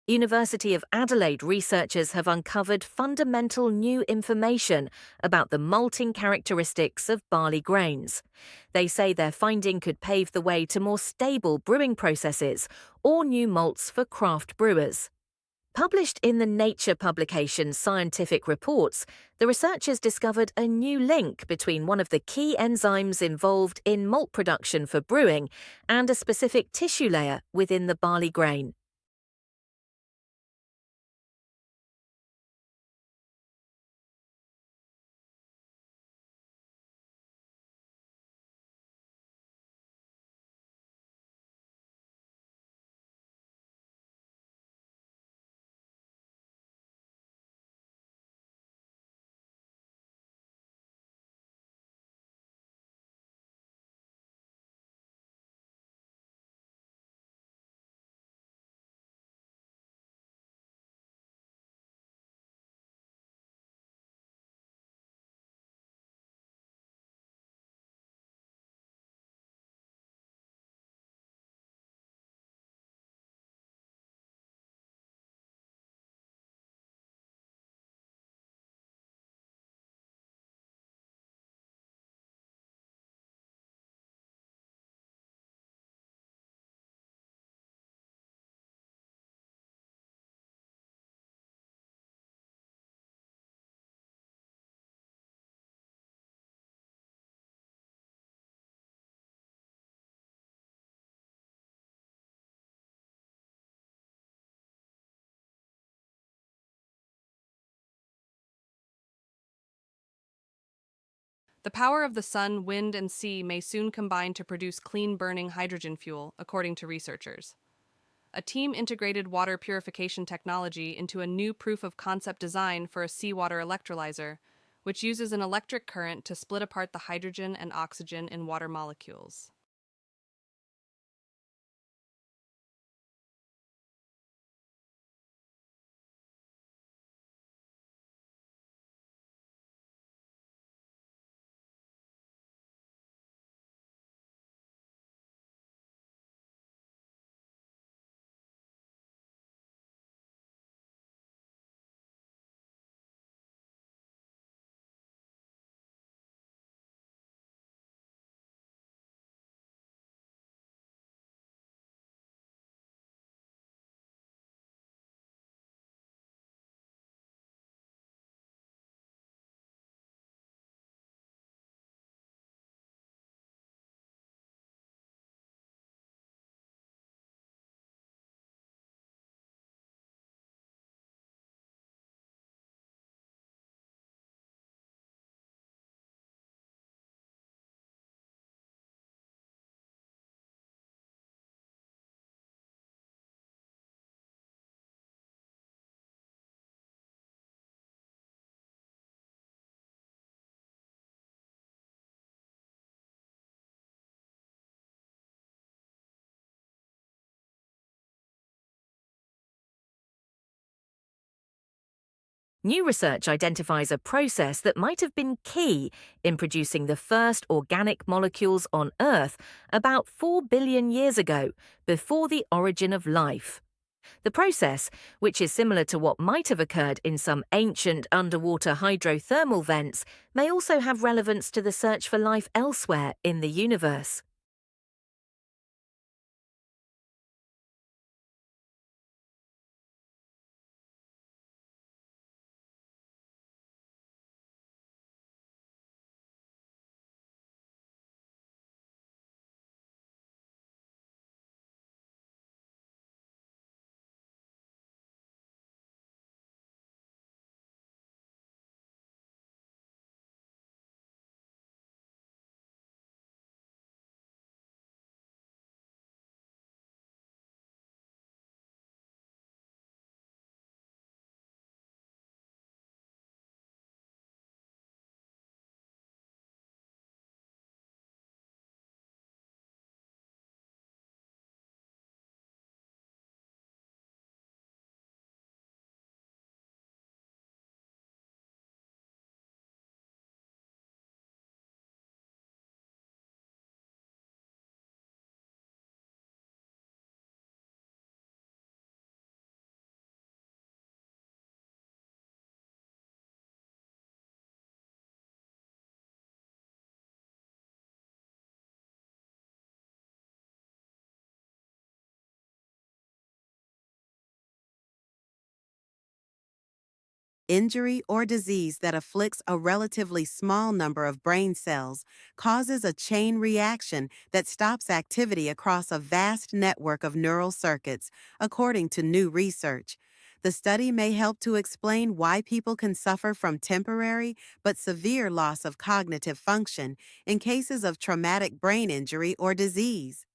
University of Adelaide researchers have uncovered fundamental new information about the malting characteristics of barley grains. They say their finding could pave the way to more stable brewing processes or new malts for craft brewers. Published in the Nature publication Scientific Reports, the researchers discovered a new link between one of the key enzymes involved in malt production for brewing and a specific tissue layer within the barley grain. The power of the sun, wind, and sea may soon combine to produce clean-burning hydrogen fuel, according to researchers. A team integrated water purification technology into a new proof-of-concept design for a seawater electrolyzer, which uses an electric current to split apart the hydrogen and oxygen in water molecules. New research identifies a process that might have been key in producing the first organic molecules on Earth about 4 billion years ago, before the origin of life. The process, which is similar to what might have occurred in some ancient underwater hydrothermal vents, may also have relevance to the search for life elsewhere in the universe. Injury or disease that afflicts a relatively small number of brain cells causes a chain reaction that stops activity across a vast network of neural circuits, according to new research. The study may help to explain why people can suffer from temporary but severe loss of cognitive function in cases of traumatic brain injury or disease.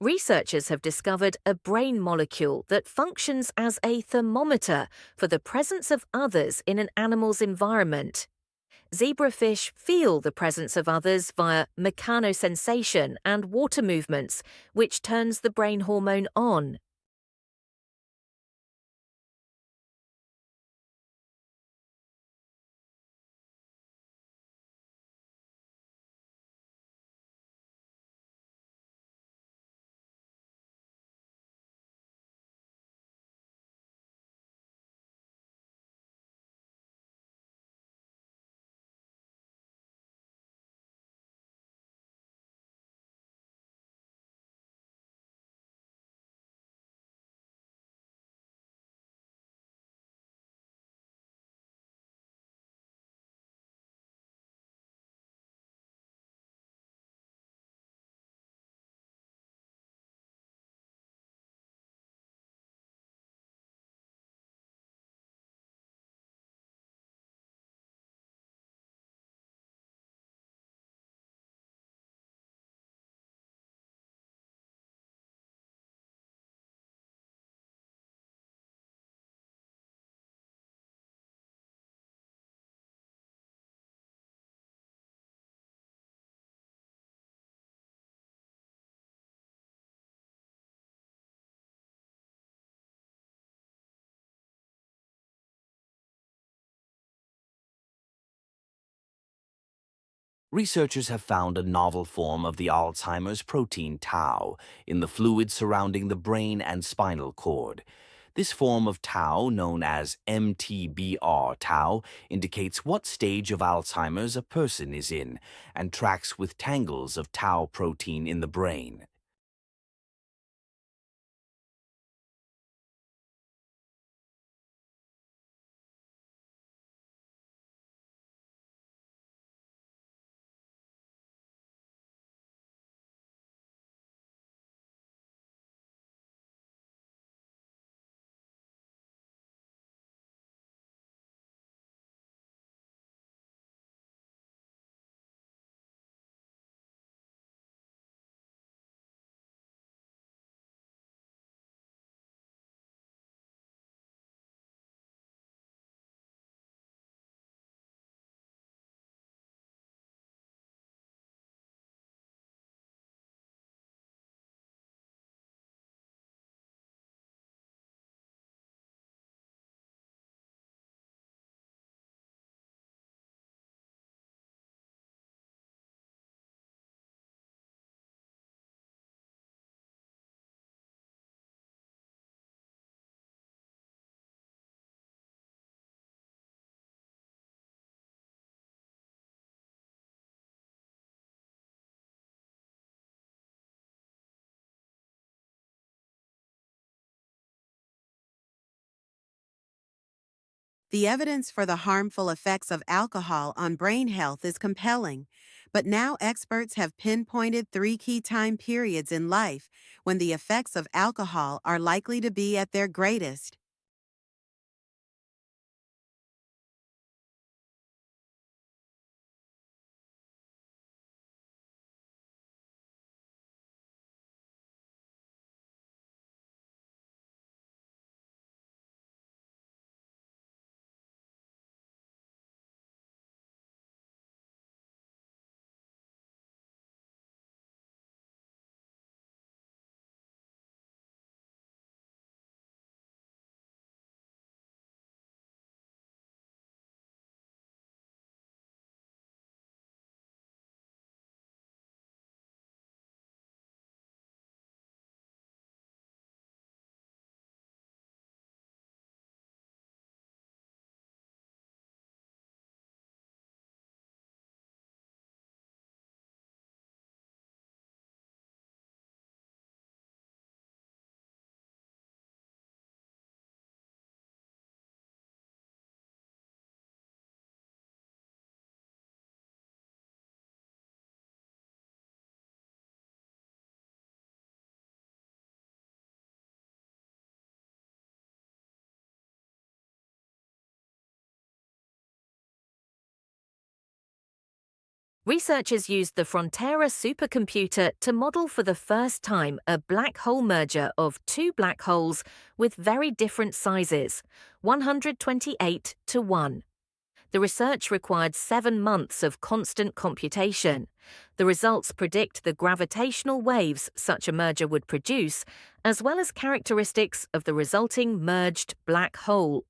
Researchers have discovered a brain molecule that functions as a thermometer for the presence of others in an animal's environment. Zebrafish feel the presence of others via mechanosensation and water movements, which turns the brain hormone on. Researchers have found a novel form of the Alzheimer's protein tau in the fluid surrounding the brain and spinal cord. This form of tau, known as MTBR tau, indicates what stage of Alzheimer's a person is in and tracks with tangles of tau protein in the brain. The evidence for the harmful effects of alcohol on brain health is compelling, but now experts have pinpointed 3 key time periods in life when the effects of alcohol are likely to be at their greatest. Researchers used the Frontera supercomputer to model for the first time a black hole merger of two black holes with very different sizes, 128 to 1. The research required 7 months of constant computation. The results predict the gravitational waves such a merger would produce, as well as characteristics of the resulting merged black hole.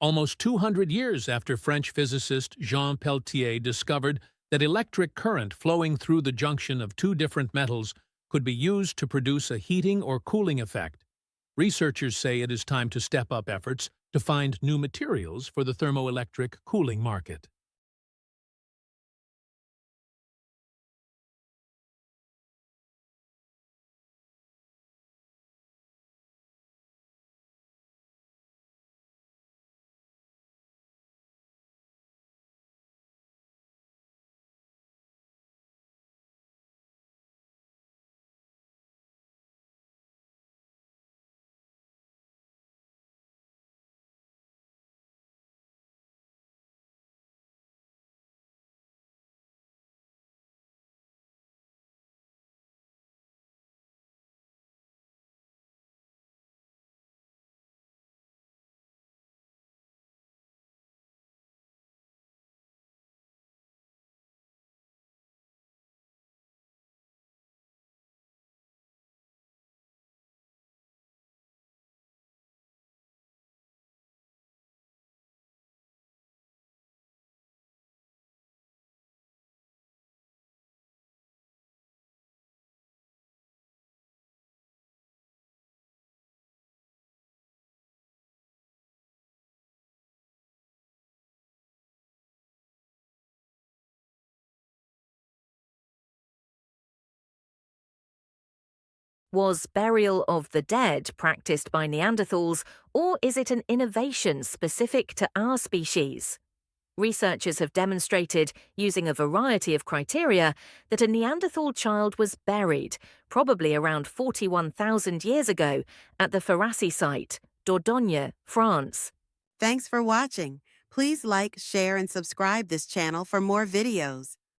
Almost 200 years after French physicist Jean Peltier discovered that electric current flowing through the junction of two different metals could be used to produce a heating or cooling effect, researchers say it is time to step up efforts to find new materials for the thermoelectric cooling market. Was burial of the dead practiced by Neanderthals, or is it an innovation specific to our species? Researchers have demonstrated, using a variety of criteria, that a Neanderthal child was buried, probably around 41,000 years ago, at the Ferrassi site, Dordogne, France. Thanks for watching. Please like, share, and subscribe this channel for more videos.